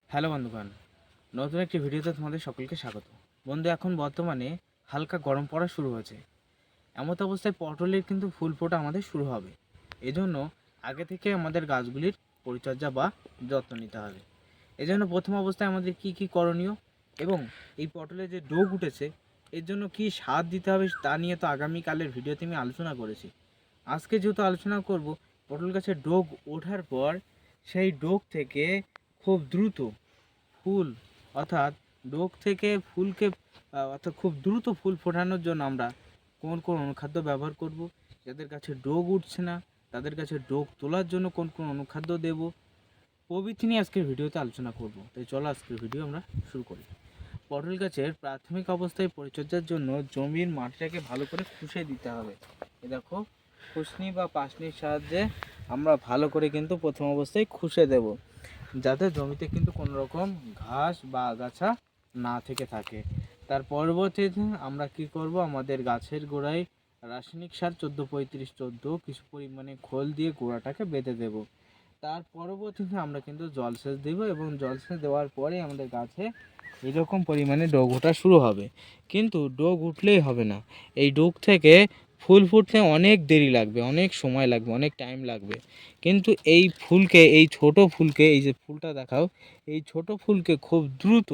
Hello বন্ধুগণ, নতুন একটি ভিডিওতে তোমাদের সকলকে স্বাগত। বন্ধু, এখন বর্তমানে হালকা গরম পড়া শুরু হয়েছে। এমত অবস্থায় পটলের কিন্তু ফুল ফোটা আমাদের শুরু হবে। এজন্য আগে থেকে আমাদের গাছগুলির পরিচর্যা বা যত্ন নিতে হবে। এজন্য প্রথম অবস্থায় আমাদের কি কি করণীয় এবং এই পটলে যে ডোগ উঠেছে এর জন্য কি সার দিতে হবে তা নিয়ে তো আগামীকালের ভিডিওতে আমি আলোচনা করেছি। আজকে যেহেতু আলোচনা করব পটল গাছের ডোগ ওঠার পর সেই ডোগ থেকে খুব দ্রুত ফুল অর্থাৎ ডোগ থেকে ফুলকে অর্থাৎ খুব দ্রুত ফুল ফোটানোর জন্য আমরা কোন কোন অনুখাদ্য ব্যবহার করব, যাদের কাছে ডোগ উঠছে না তাদের কাছে ডোগ তোলার জন্য কোন কোন অনুখাদ্য দেব প্রভৃতি নিয়ে আজকের ভিডিওতে আলোচনা করব। তাই চলো আজকের ভিডিও আমরা শুরু করি। পটল গাছের প্রাথমিক অবস্থায় পরিচর্যার জন্য জমির মাটিটাকে ভালো করে খুশে দিতে হবে। এ দেখো, খুসনি বা পাশনির সাহায্যে আমরা ভালো করে কিন্তু প্রথম অবস্থায় খুশে দেব, যাতে জমিতে কিন্তু কোনো রকম ঘাস বা আগাছা না থেকে থাকে। তার পরবর্তীতে আমরা কি করব, আমাদের গাছের গোড়ায় রাসায়নিক সার 14-35-14 কিছু পরিমাণে খোল দিয়ে গোড়াটাকে বেঁধে দেব। তার পরবর্তীতে আমরা কিন্তু জলসেচ দেব এবং জলসেচ দেওয়ার পরে আমাদের গাছে এরকম পরিমাণে ডোগ ওঠা শুরু হবে। কিন্তু ডোগ উঠলেই হবে না, এই ডোগ থেকে ফুল ফুটতে অনেক দেরি লাগবে, অনেক সময় লাগবে, অনেক টাইম লাগবে। কিন্তু এই ফুলকে, এই ছোট ফুলকে, এই যে ফুলটা দেখাও, এই ছোট ফুলকে খুব দ্রুত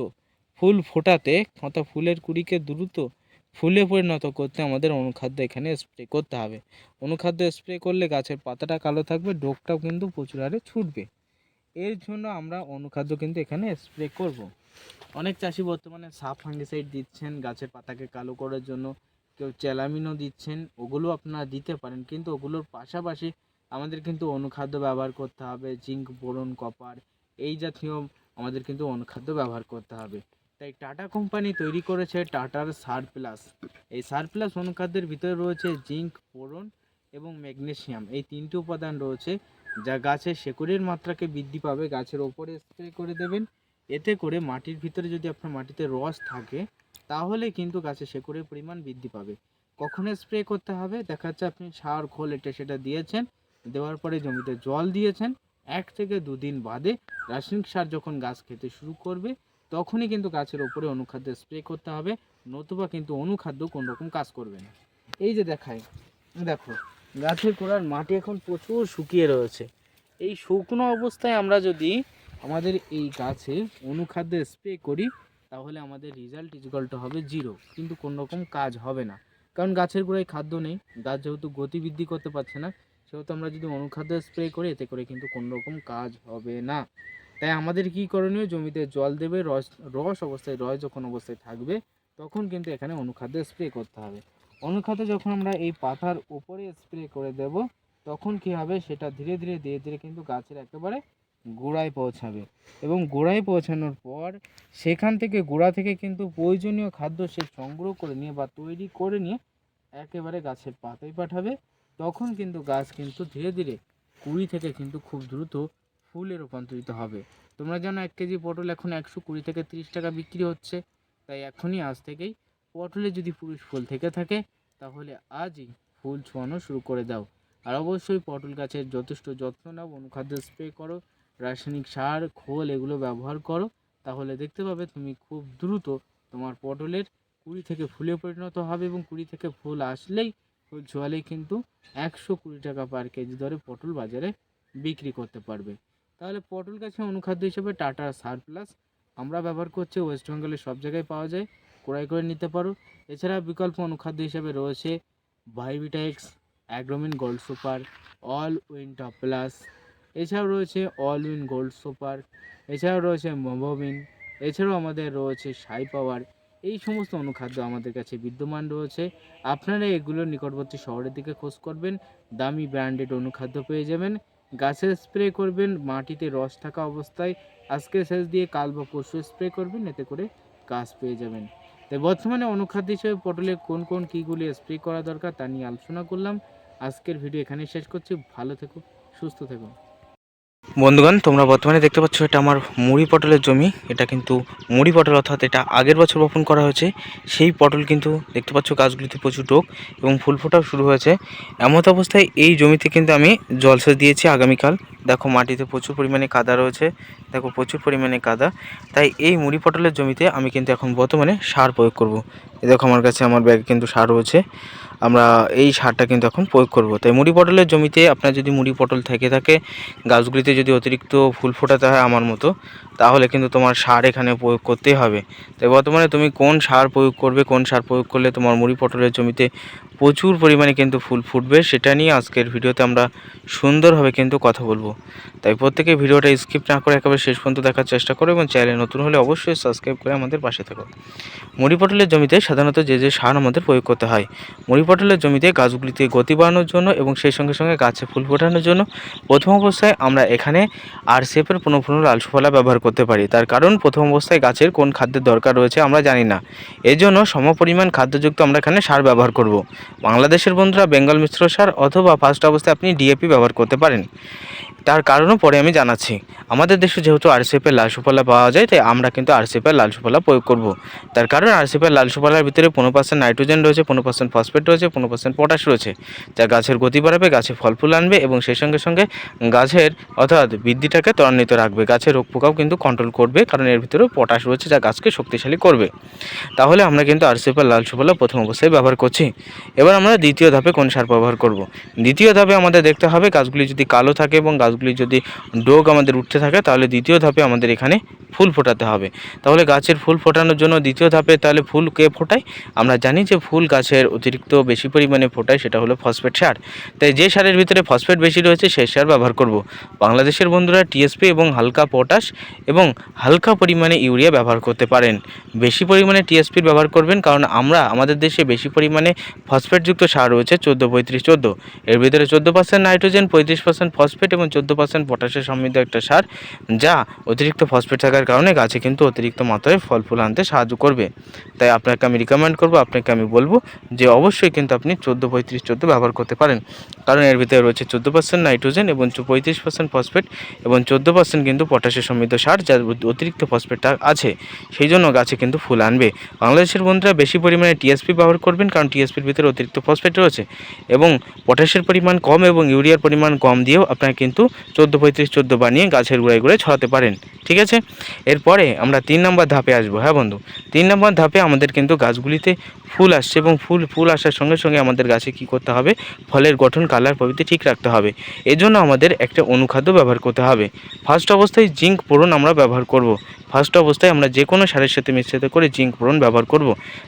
ফুল ফোটাতে অর্থাৎ ফুলের কুড়িকে দ্রুত ফুলে পরিণত করতে আমাদের অনুখাদ্য এখানে স্প্রে করতে হবে। অনুখাদ্য স্প্রে করলে গাছের পাতাটা কালো থাকবে, ডোগটাও কিন্তু প্রচুর হারে ছুটবে। এর জন্য আমরা অনুখাদ্য কিন্তু এখানে স্প্রে করব। অনেক চাষি বর্তমানে সাব ফাঙ্গিসাইড দিচ্ছেন গাছের পাতাকে কালো করার জন্য, কেউ চ্যালামিনও দিচ্ছেন, ওগুলো আপনারা দিতে পারেন। কিন্তু ওগুলোর পাশাপাশি আমাদের কিন্তু অনুখাদ্য ব্যবহার করতে হবে, জিঙ্ক, বোরন, কপার, এই জাতীয় আমাদের কিন্তু অনুখাদ্য ব্যবহার করতে হবে। তাই টাটা কোম্পানি তৈরি করেছে টাটার সার প্লাস। এই সার প্লাস অনুখাদ্যের ভিতরে রয়েছে জিঙ্ক, বোরন এবং ম্যাগনেসিয়াম, এই তিনটি উপাদান রয়েছে, যা গাছের শেকড়ের মাত্রাকে বৃদ্ধি পাবে। গাছের ওপরে স্প্রে করে দেবেন, এতে করে মাটির ভিতরে যদি আপনার মাটিতে রস থাকে তাহলে কিন্তু গাছের শেকড়ের পরিমাণ বৃদ্ধি পাবে। কখন স্প্রে করতে হবে, দেখা যাচ্ছে আপনি সার খোল এটা সেটা দিয়েছেন, দেওয়ার পরে জমিতে জল দিয়েছেন, 1 থেকে 2 দিন বাদে রাসায়নিক সার যখন গাছ খেতে শুরু করবে তখনই কিন্তু গাছের ওপরে অনুখাদ্য স্প্রে করতে হবে, নতুবা কিন্তু অনুখাদ্য কোনো রকম কাজ করবে না। এই যে দেখায়, দেখো গাছের গোড়ার মাটি এখন প্রচুর শুকিয়ে রয়েছে। এই শুকনো অবস্থায় আমরা যদি আমাদের এই গাছে অনুখাদ্য স্প্রে করি তাহলে আমাদের রেজাল্ট ইজুকালটা হবে 0, কিন্তু কোনো রকম কাজ হবে না। কারণ গাছের গোড়ায় খাদ্য নেই, গাছ যেহেতু গতি বৃদ্ধি করতে পারছে না, সেহেতু আমরা যদি অনুখাদ্য স্প্রে করি এতে করে কিন্তু কোনো রকম কাজ হবে না। তাই আমাদের কি করণীয়, জমিতে জল দেবে, রস রস অবস্থায়, রস যখন অবস্থায় থাকবে তখন কিন্তু এখানে অনুখাদ্য স্প্রে করতে হবে। অনুখাদ্য যখন আমরা এই পাতার উপরে স্প্রে করে দেব তখন কি হবে, সেটা ধীরে ধীরে ধীরে ধীরে কিন্তু গাছের একেবারে গোড়ায় পৌঁছাবে এবং গোড়ায় পৌঁছানোর পর সেখান থেকে, গোড়া থেকে কিন্তু প্রয়োজনীয় খাদ্য সে সংগ্রহ করে নিয়ে বা তৈরি করে নিয়ে একেবারে গাছের পাতায় পাঠাবে। তখন কিন্তু গাছ কিন্তু ধীরে ধীরে কুড়ি থেকে কিন্তু খুব দ্রুত ফুলে রূপান্তরিত হবে। তোমরা জানো 1 কেজি পটল এখন 120 থেকে 30 টাকা বিক্রি হচ্ছে। তাই এখনই, আজ থেকেই পটলে যদি পুরুষ ফুল থেকে থাকে তাহলে আজই ফুল ছোঁয়ানো শুরু করে দাও। আর অবশ্যই পটল গাছের যথেষ্ট যত্ন নাও, অনুখাদ্য স্প্রে করো, রাসায়নিক সার, খোল এগুলো ব্যবহার করো, তাহলে দেখতে পাবে তুমি খুব দ্রুত তোমার পটলের কুড়ি থেকে ফুলে পরিণত হবে এবং কুড়ি থেকে ফুল আসলেই, ফুল ছোঁয়ালেই কিন্তু 120 টাকা পার কেজি দরে পটল বাজারে বিক্রি করতে পারবে। তাহলে পটল গাছে অনুখাদ্য হিসেবে টাটা সার প্লাস আমরা ব্যবহার করছি, ওয়েস্ট বেঙ্গলের সব জায়গায় পাওয়া যায়, ক্রয় করে নিতে পারো। এছাড়া বিকল্প অনুখাদ্য হিসেবে রয়েছে ভাইভিটাএক্স, Agromin gold super, all win top plus, এছাড়াও রয়েছে অল উইন গোল্ড সুপার, এছাড়াও রয়েছে মোভোমিন, এছাড়াও আমাদের রয়েছে সাই পাওয়ার। এই সমস্ত অনুখাদ্য আমাদের কাছে বিদ্যমান রয়েছে। আপনারা এগুলো নিকটবর্তী শহরের দিকে খোঁজ করবেন, দামি ব্র্যান্ডেড অনুখাদ্য পেয়ে যাবেন। গাছে স্প্রে করবেন মাটিতে রস থাকা অবস্থায়, আজকে সেচ দিয়ে কাল বা পরশু স্প্রে করবেন, এতে করে গাছ পেয়ে যাবেন। তাই বর্তমানে অনুখাদ্য হিসেবে পটলে কোন কোন কীগুলি স্প্রে করা দরকার তা নিয়ে আলোচনা করলাম। আজকের ভিডিও এখানেই শেষ করছি। ভালো থেকো, সুস্থ থেকো। বন্ধুগণ, তোমরা বর্তমানে দেখতে পাচ্ছ এটা আমার মুড়ি পটলের জমি। এটা কিন্তু মুড়ি পটল, অর্থাৎ এটা আগের বছর বপন করা হয়েছে। সেই পটল কিন্তু দেখতে পাচ্ছ গাছগুলিতে প্রচুর ডোক এবং ফুল ফোটাও শুরু হয়েছে। এমত অবস্থায় এই জমিতে কিন্তু আমি জলসেচ দিয়েছি আগামীকাল। দেখো মাটিতে প্রচুর পরিমাণে কাদা রয়েছে, দেখো প্রচুর পরিমাণে কাদা। তাই এই মুড়ি পটলের জমিতে আমি কিন্তু এখন বর্তমানে সার প্রয়োগ করব। দেখো আমার কাছে আমার ব্যাগে কিন্তু সার রয়েছে, আমরা এই সারটা কিন্তু এখন প্রয়োগ করব। তাই মুড়ি পটলের জমিতে আপনার যদি মুড়ি পটল থেকে থাকে, গাছগুলিতে যদি অতিরিক্ত ফুল ফোটাতে হয় আমার মতো, তাহলে কিন্তু তোমার সার এখানে প্রয়োগ করতেই হবে। তাই বর্তমানে তুমি কোন সার প্রয়োগ করবে, কোন সার প্রয়োগ করলে তোমার মুড়ি পটলের জমিতে প্রচুর পরিমাণে কিন্তু ফুল ফুটবে, সেটা নিয়ে আজকের ভিডিওতে আমরা সুন্দরভাবে কিন্তু কথা বলবো। তাই প্রত্যেকে ভিডিওটা স্কিপ না করে একেবারে শেষ পর্যন্ত দেখার চেষ্টা করো এবং চ্যানেলে নতুন হলে অবশ্যই সাবস্ক্রাইব করে আমাদের পাশে থাকো। মুড়ি পটলের জমিতে সাধারণত যে সার আমাদের প্রয়োগ করতে হয়, মুড়ি পটলের জমিতে গাছগুলিতে গতি বাড়ানোর জন্য এবং সেই সঙ্গে সঙ্গে গাছে ফুল ফোটানোর জন্য প্রথম অবস্থায় আমরা এখানে আরসিএফের 15 লাল সুফলা ব্যবহার করতে পারি। তার কারণ প্রথম অবস্থায় গাছের কোন খাদ্যের দরকার রয়েছে আমরা জানি না, এই জন্য সমপরিমাণ খাদ্যযুক্ত আমরা এখানে সার ব্যবহার করব। বাংলাদেশের বন্ধুরা বেঙ্গল মিশ্র সার অথবা ফার্স্ট অবস্থায় আপনি ডিএপি ব্যবহার করতে পারেন। তার কারণও পরে আমি জানাচ্ছি। আমাদের দেশে যেহেতু আরসিএফের লাল সুফলা পাওয়া যায়, তাই আমরা কিন্তু আরসিএফের লাল সুফলা প্রয়োগ করব। তার কারণ আরসিএফের লাল সুফলার ভিতরে 15% নাইট্রোজেন রয়েছে, 15% ফসফেট রয়েছে, 15% পটাশ রয়েছে, যা গাছের গতি বাড়াবে, গাছে ফল ফুল আনবে এবং সেই সঙ্গে সঙ্গে গাছের অর্থাৎ বৃদ্ধিটাকে ত্বরান্বিত রাখবে। গাছের রোগ পোকাও কিন্তু কন্ট্রোল করবে, কারণ এর ভিতরেও পটাশ রয়েছে যা গাছকে শক্তিশালী করবে। তাহলে আমরা কিন্তু আরসিএফের লাল সুফলা প্রথম অবস্থায় ব্যবহার করছি। এবার আমরা দ্বিতীয় ধাপে কোন সার ব্যবহার করব। দ্বিতীয় ধাপে আমাদের দেখতে হবে গাছগুলি যদি কালো থাকে এবং গাছগুলি যদি ডোগ আমাদের উঠতে থাকে, তাহলে দ্বিতীয় ধাপে আমাদের এখানে ফুল ফোটাতে হবে। তাহলে গাছের ফুল ফোটানোর জন্য দ্বিতীয় ধাপে তাহলে ফুল কে ফোটায়? আমরা জানি যে ফুল গাছের অতিরিক্ত বেশি পরিমাণে ফোটায়, সেটা হলো ফসফেট সার। তাই যে সারের ভিতরে ফসফেট বেশি রয়েছে সেই সার ব্যবহার করব। বাংলাদেশের বন্ধুরা টিএসপি এবং হালকা পটাশ এবং হালকা পরিমাণে ইউরিয়া ব্যবহার করতে পারেন। বেশি পরিমাণে টিএসপির ব্যবহার করবেন, কারণ আমাদের দেশে বেশি পরিমাণে ফসফেটযুক্ত সার রয়েছে 14-35-14। এর ভিতরে 14% নাইট্রোজেন, 35% ফসফেট এবং 14% পটাশের সমৃদ্ধ একটা সার, যা অতিরিক্ত ফসফেট থাকার কারণে গাছে কিন্তু অতিরিক্ত মাত্রায় ফল ফুল আনতে সাহায্য করবে। তাই আপনাকে আমি রিকমেন্ড করব, আপনাকে আমি বলবো যে অবশ্যই কিন্তু আপনি 14-35-14 ব্যবহার করতে পারেন, কারণ এর ভিতরে রয়েছে 14% নাইট্রোজেন এবং 35% ফসফেট এবং 14% কিন্তু পটাশের সমৃদ্ধ সার, যার অতিরিক্ত ফসফেটটা আছে, সেই জন্য গাছে কিন্তু ফুল আনবে। বাংলাদেশের বন্ধুরা বেশি পরিমাণে টিএসপি ব্যবহার করবেন, কারণ টিএসপির ভিতরে অতিরিক্ত ফসফেট রয়েছে এবং পটাশের পরিমাণ কম এবং ইউরিয়ার পরিমাণ কম দিয়েও আপনারা কিন্তু 14-35-14 বানিয়ে গাছের গোড়ায় গোড়ায় ছড়াতে পারেন। ঠিক আছে, এরপরে আমরা 3 নম্বর ধাপে আসবো। হ্যাঁ বন্ধু, 3 নম্বর ধাপে আমাদের কিন্তু গাছগুলিতে ফুল আসছে এবং ফুল আসার সঙ্গে সঙ্গে আমাদের গাছে কী করতে হবে? ফলের গঠন, কালার প্রভৃতি ঠিক রাখতে হবে। এজন্য আমাদের একটা অনুখাদ্য ব্যবহার করতে হবে। ফার্স্ট অবস্থায় জিঙ্ক বোরন আমরা ব্যবহার করব। ফার্স্ট অবস্থায় আমরা যে কোনো সারের সাথে মিশ্রিত করে জিঙ্ক বোরন ব্যবহার করব,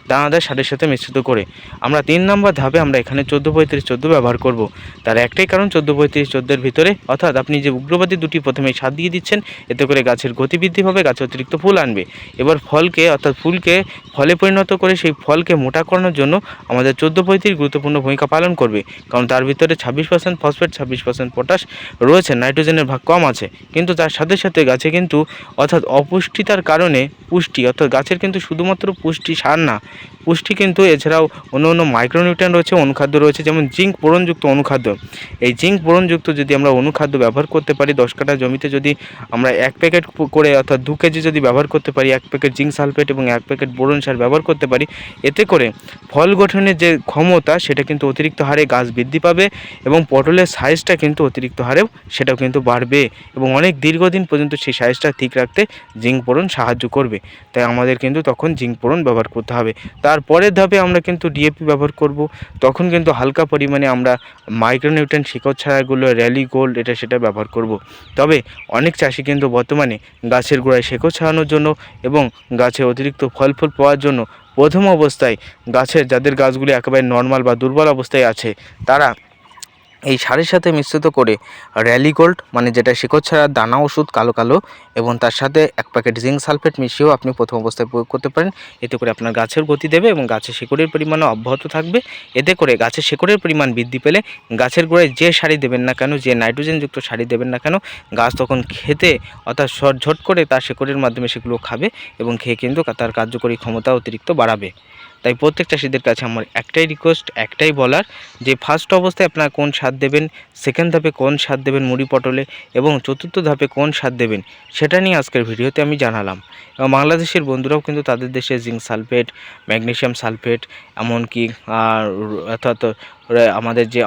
দানাদার সারের সাথে মিশ্রিত করে। আমরা 3 নম্বর ধাপে আমরা এখানে 14-35-14 ব্যবহার করব। তার একটাই কারণ, 14-35-14 ভিতরে অর্থাৎ আপনি যে উগ্রবাদী দুটি প্রথমে সার দিয়ে দিচ্ছেন, এতে করে গাছের গতিবৃদ্ধি হবে, গাছে অতিরিক্ত ফুল আনবে। এবার ফলকে অর্থাৎ ফুলকে ফলে পরিণত করে সেই ফলকে মোটা করানোর জন্য আমাদের 14-35 গুরুত্বপূর্ণ ভূমিকা পালন করবে, কারণ তার ভিতরে 26% ফসফেট, 26% পটাশ রয়েছে, নাইট্রোজেনের ভাগ কম আছে। কিন্তু তার সাথে সাথে গাছে কিন্তু অর্থাৎ অপুষ্টিতার কারণে পুষ্টি, অর্থাৎ গাছের কিন্তু শুধুমাত্র পুষ্টি সার না, পুষ্টি কিন্তু এছাড়াও অন্য মাইক্রোনিউট্রিয়েন্ট রয়েছে, অনুখাদ্য রয়েছে, যেমন জিঙ্ক বোরনযুক্ত অনুখাদ্য। এই জিঙ্ক বোরনযুক্ত যদি আমরা অনুখাদ্য ব্যবহার করতে পারি, 10 কাঠা জমিতে যদি আমরা 1 প্যাকেট করে অর্থাৎ 2 কেজি যদি ব্যবহার করতে পারি, 1 প্যাকেট জিঙ্ক সালফেট এবং 1 প্যাকেট বোরন সার ব্যবহার করতে পারি, এতে করে ফল গঠনের যে ক্ষমতা সেটা কিন্তু অতিরিক্ত হারে গাছ বৃদ্ধি পাবে এবং পটলের সাইজটা কিন্তু অতিরিক্ত হারেও সেটাও কিন্তু বাড়বে এবং অনেক দীর্ঘদিন পর্যন্ত সেই সাইজটা ঠিক রাখতে জিঙ্ক বোরন সাহায্য করবে। তাই আমাদের কিন্তু তখন জিঙ্ক বোরন ব্যবহার করতে হবে। তারপরের ধাপে আমরা কিন্তু ডিএপি ব্যবহার করব। তখন কিন্তু হালকা পরিমাণে আমরা মাইক্রোনিউট্রিয়েন্ট শিকড় ছাড়াগুলো, র্যালি গোল্ড, এটা সেটা ব্যবহার করব। তবে অনেক চাষি কিন্তু বর্তমানে গাছের গোড়ায় শেকড় ছাড়ানোর জন্য এবং গাছে অতিরিক্ত ফল ফুল পাওয়ার জন্য প্রথম অবস্থায় গাছের যাদের গাছগুলি একেবারে নর্মাল বা দুর্বল অবস্থায় আছে, তারা এই সারের সাথে মিশ্রিত করে র্যালি গোল্ড, মানে যেটা শিকড় ছাড়ার দানা ওষুধ কালো কালো, এবং তার সাথে 1 প্যাকেট জিঙ্ক সালফেট মিশিয়েও আপনি প্রথম অবস্থায় প্রয়োগ করতে পারেন। এতে করে আপনার গাছের গতি দেবে এবং গাছের শিকড়ের পরিমাণও অব্যাহত থাকবে। এতে করে গাছের শিকড়ের পরিমাণ বৃদ্ধি পেলে গাছের গোড়ায় যে সারই দেবেন না কেন, যে নাইট্রোজেনযুক্ত সারই দেবেন না কেন, গাছ তখন খেতে অর্থাৎ ঝট করে তার শিকড়ের মাধ্যমে সেগুলো খাবে এবং খেয়ে কিন্তু তার কার্যকরী ক্ষমতা অতিরিক্ত বাড়াবে। তাই প্রত্যেক চাষিদের কাছে আমার একটাই রিকোয়েস্ট, একটাই বলার যে ফার্স্ট অবস্থায় আপনারা কোন সার দেবেন, সেকেন্ড ধাপে কোন সার দেবেন মুড়ি পটলে, এবং চতুর্থ ধাপে কোন সার দেবেন সেটা নিয়ে আজকের ভিডিওতে আমি জানালাম। এবং বাংলাদেশের বন্ধুরাও কিন্তু তাদের দেশে জিঙ্ক সালফেট, ম্যাগনেসিয়াম সালফেট, এমনকি অর্থাৎ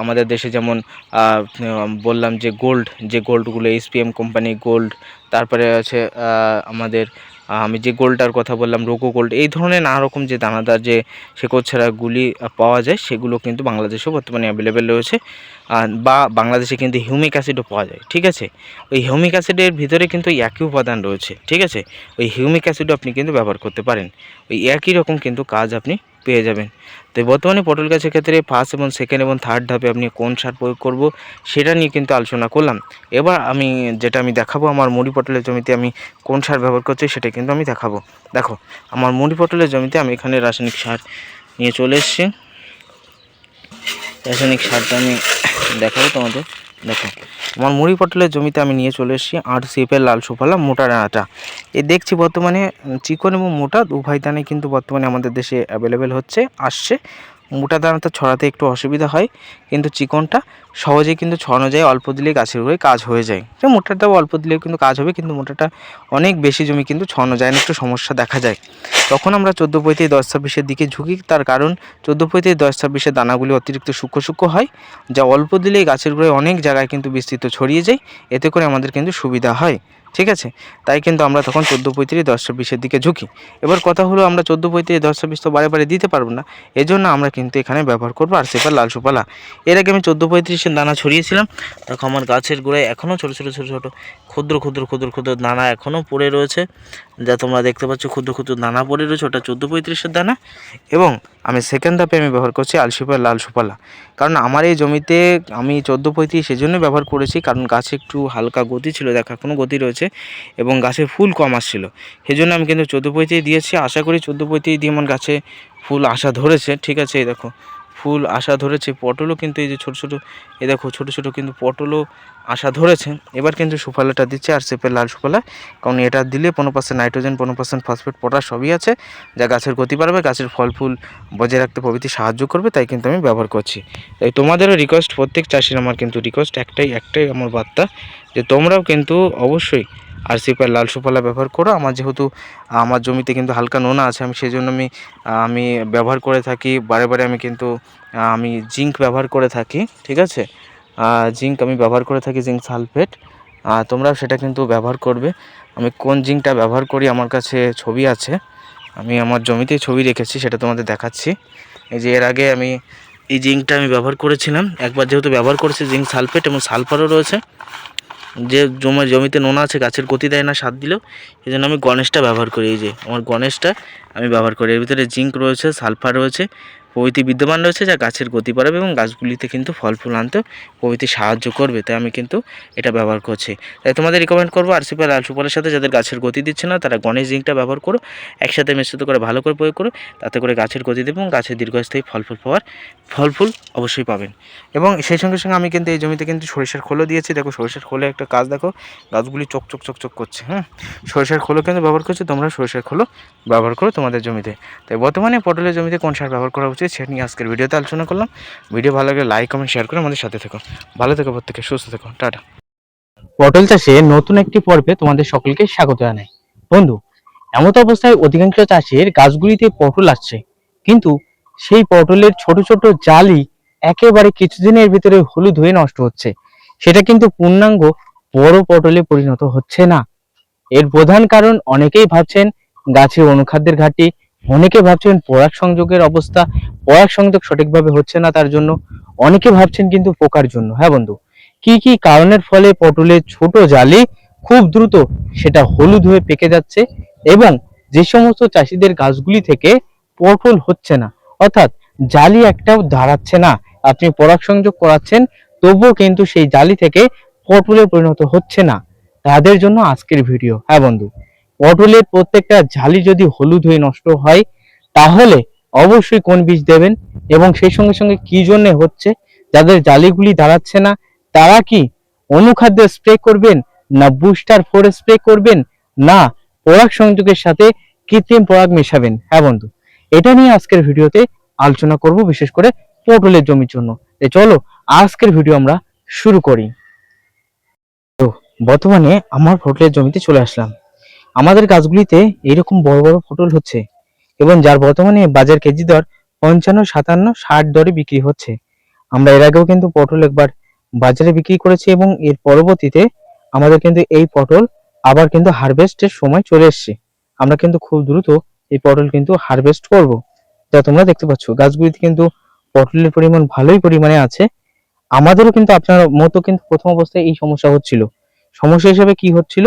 আমাদের দেশে যেমন বললাম যে গোল্ডগুলো SPM কোম্পানি গোল্ড, তারপরে আছে আমি যে গোল্ডটার কথা বললাম রোগো গোল্ড, এই ধরনের নানা রকম যে দানাদার যে শেকড় ছাড়া গুলি পাওয়া যায় সেগুলো কিন্তু বাংলাদেশেও বর্তমানে অ্যাভেলেবেল রয়েছে। বা বাংলাদেশে কিন্তু হিউমিক অ্যাসিডও পাওয়া যায়, ঠিক আছে। ওই হিউমিক অ্যাসিডের ভিতরে কিন্তু একই উপাদান রয়েছে, ঠিক আছে। ওই হিউমিক অ্যাসিডও আপনি কিন্তু ব্যবহার করতে পারেন, ওই একই রকম কিন্তু কাজ আপনি পেয়ে যাবেন। তো বর্তমানে পটল গাছের ক্ষেত্রে ফার্স্ট এবং সেকেন্ড এবং থার্ড ধাপে আপনি কোন সার প্রয়োগ করব সেটা নিয়ে কিন্তু আলোচনা করলাম। এবার আমি দেখাবো আমার মুড়ি পটলের জমিতে আমি কোন সার ব্যবহার করছি সেটা কিন্তু আমি দেখাবো। দেখো, আমার মুড়ি পটলের জমিতে আমি এখানে রাসায়নিক সার নিয়ে চলে এসেছি। রাসায়নিক সারটা আমি দেখাবো তোমাদের। দেখো, আমার মুড়ি পটলের জমিতে আমি নিয়ে চলে এসেছি RCF এর লাল সুফলা মোটা দানাটা। দেখছি বর্তমানে চিকন এবং মোটা উভয় দানাই কিন্তু বর্তমানে আমাদের দেশে অ্যাভেলেবেল আসছে। মোটা দানাটা ছড়াতে একটু অসুবিধা হয়, কিন্তু চিকনটা সহজেই কিন্তু ছড়ানো যায়, অল্প দিলেই গাছের গোড়ায় কাজ হয়ে যায়। মোটাটাও অল্প দিলেও কিন্তু কাজ হবে, কিন্তু মোটাটা অনেক বেশি জমি কিন্তু ছড়ানো যায় না, একটু সমস্যা দেখা যায়। তখন আমরা 14-35-10-26-এর দিকে ঝুঁকি, তার কারণ 14-35-10-26-এর দানাগুলি অতিরিক্ত সূক্ষ্ম হয়, যা অল্প দিলেই গাছের গোড়ায় অনেক জায়গায় কিন্তু বিস্তৃত ছড়িয়ে যায়, এতে করে আমাদের কিন্তু সুবিধা হয়, ঠিক আছে। তাই কিন্তু আমরা তখন 14-35-10-26-এর দিকে ঝুঁকি। এবার কথা হলো, আমরা 14-35-10-26 তো বারে দিতে পারবো না, এজন্য আমরা কিন্তু এখানে ব্যবহার করবো RCF লাল সুফলা। এর আগে আমি 14-35-এর দানা ছড়িয়েছিলাম। দেখো, আমার গাছের গোড়ায় এখনও ছোটো ক্ষুদ্র দানা এখনও পড়ে রয়েছে, যা তোমরা দেখতে পাচ্ছ ক্ষুদ্র দানা পড়ে রয়েছে, ওটা 14-35-এর দানা। এবং আমি সেকেন্ড ধাপে ব্যবহার করছি RCF লাল সুফলা। কারণ আমার এই জমিতে আমি 14-35 সেজন্য ব্যবহার করেছি, কারণ গাছে একটু হালকা গতি ছিল, দেখা এখনও গতি রয়েছে, এবং গাছে ফুল কম আসছিল, সেজন্য আমি কিন্তু 14-35 দিয়েছি। আশা করি 14-35 দিয়ে আমার গাছে ফুল আসা ধরেছে, ঠিক আছে। এই দেখো, ফুল আসা ধরেছে। পটলও কিন্তু এই যে ছোটো কিন্তু পটলও আসা ধরেছে। এবার কিন্তু সুফলাটা দিচ্ছে RCF লাল সুফলা, কারণ এটা দিলে 15% নাইট্রোজেন, 15% ফসফেট, পটাশ সবই আছে, যা গাছের গতি বাড়াবে, গাছের ফল ফুল বজায় রাখতে প্রভৃতি সাহায্য করবে। তাই কিন্তু আমি ব্যবহার করছি। তাই তোমাদেরও রিকোয়েস্ট, প্রত্যেক চাষির আমার কিন্তু রিকোয়েস্ট একটাই আমার বার্তা, যে তোমরাও কিন্তু অবশ্যই RCF লাল সুফলা ব্যবহার করো। যেহেতু আমার জমিতে কিন্তু হালকা নোনা আছে, আমি সেই জন্য আমি ব্যবহার করে থাকি বারে আমি কিন্তু আমি জিঙ্ক ব্যবহার করে থাকি, ঠিক আছে। জিঙ্ক আমি ব্যবহার করে থাকি, জিঙ্ক সালফেট। তোমরাও সেটা কিন্তু ব্যবহার করবে। আমি কোন জিঙ্কটা ব্যবহার করি আমার কাছে ছবি আছে, আমি আমার জমিতে ছবি রেখেছি, সেটা তোমাদের দেখাচ্ছি। এই যে এর আগে আমি এই জিঙ্কটা আমি ব্যবহার করেছিলাম একবার, যেহেতু ব্যবহার করেছি জিঙ্ক সালফেট এবং সালফারও রয়েছে। যে জমিতে নোনা আছে, গাছের গতি দেয় না সার দিলেও, এই জন্য আমি গণেশটা ব্যবহার করি। এই যে আমার গণেশটা আমি ব্যবহার করি, এর ভিতরে জিঙ্ক রয়েছে, সালফার রয়েছে, প্রভৃতি বিদ্যমান রয়েছে, যা গাছের গতি বাড়াবে এবং গাছগুলিতে কিন্তু ফল ফুল আনতে প্রভৃতি সাহায্য করবে। তাই আমি কিন্তু এটা ব্যবহার করছি। তাই তোমাদের রিকমেন্ড করবো RCF লাল সুফলার সাথে যাদের গাছের গতি দিচ্ছে না, তারা গণেশ জিঙ্কটা ব্যবহার করো, একসাথে মিশ্রিত করে ভালো করে প্রয়োগ করো, তাতে করে গাছের গতি দেবে এবং গাছের দীর্ঘস্থায়ী ফল ফুল অবশ্যই পাবেন। এবং সেই সঙ্গে আমি কিন্তু এই জমিতে কিন্তু সরিষার খোলও দিয়েছি। দেখো, সরিষার খোলে একটা কাজ, দেখো গাছগুলি চকচক করছে। সরিষার খোলও কিন্তু ব্যবহার করছে, তোমরা সরিষার খোলও ব্যবহার করো তোমাদের জমিতে। তাই বর্তমানে পটলের জমিতে কোন সার ব্যবহার করা উচিত সেটা নিয়ে আজকের ভিডিওতে আলোচনা করলাম। ভিডিও ভালো লাগলে লাইক কমেন্ট শেয়ার করে আমাদের সাথে থেকো। ভালো থেকো, প্রত্যেকে সুস্থ থেকো, টাটা। পটল চাষে নতুন একটি পর্বে তোমাদের সকলকে স্বাগত জানাই। বন্ধু, এমত অবস্থায় অধিকাংশ চাষির গাছগুলিতে পটল আসছে, কিন্তু সেই পটলের ছোট জালি একেবারে কিছুদিনের ভিতরে হলুদ হয়ে নষ্ট হচ্ছে, সেটা কিন্তু পূর্ণাঙ্গ বড় পটলে পরিণত হচ্ছে না। এর প্রধান কারণ অনেকেই ভাবছেন গাছে অনুখাদ্যের ঘাটতি, অনেকে ভাবছেন পরাগ সংযোগের অবস্থা, পরাগ সংযোগ সঠিকভাবে হচ্ছে না তার জন্য, অনেকে ভাবছেন কিন্তু পোকার জন্য। হ্যাঁ বন্ধু, কি কারণের ফলে পটলের ছোট জালি খুব দ্রুত সেটা হলুদ হয়ে পেকে যাচ্ছে, এবং যে সমস্ত চাষিদের গাছগুলি থেকে পটল হচ্ছে না, অর্থাৎ জালি একটাও দাঁড়াচ্ছে না, আপনি পরাগ সংযোগ করাচ্ছেন তবুও কিন্তু সেই জালি থেকে পটলে পরিণত হচ্ছে না, তাদের জন্য আজকের ভিডিও। হ্যাঁ বন্ধু, পটলের প্রত্যেকটা জালি যদি হলুদ হয়ে নষ্ট হয়, তাহলে অবশ্যই কোন বীজ দেবেন, এবং সেই সঙ্গে কি জন্য হচ্ছে, যাদের জালিগুলি দাঁড়াচ্ছে না তারা কি অনুখাদ্য স্প্রে করবেন, না বুস্টার 4 স্প্রে করবেন, না পরাগ সংযোগের সাথে কৃত্রিম পরাগ মেশাবেন। হ্যাঁ বন্ধু, এটা নিয়ে আজকের ভিডিওতে আলোচনা করব, বিশেষ করে পটলের জমির জন্য। চলো আজকের ভিডিও আমরা শুরু করি। তো বর্তমানে আমার পটলের জমিতে চলে আসলাম। আমাদের গাছগুলিতে এরকম বড় বড় পটল হচ্ছে এবং যার বর্তমানে বাজার কেজি দর 55, 57, 60 দরে বিক্রি হচ্ছে। আমরা এর আগেও কিন্তু পটল একবার বাজারে বিক্রি করেছি এবং এর পরবর্তীতে আমাদের কিন্তু এই পটল আবার কিন্তু হারভেস্টের সময় চলে এসেছে। আমরা কিন্তু খুব দ্রুত এই পটল কিন্তু হারভেস্ট করব। যা তোমরা দেখতে পাচ্ছ গাছগুলিতে কিন্তু পটলের পরিমাণ ভালোই পরিমাণে আছে। আমাদেরও কিন্তু আপনার মতো কিন্তু প্রথম অবস্থায় এই সমস্যা হচ্ছিল। সমস্যা হিসেবে কি হচ্ছিল?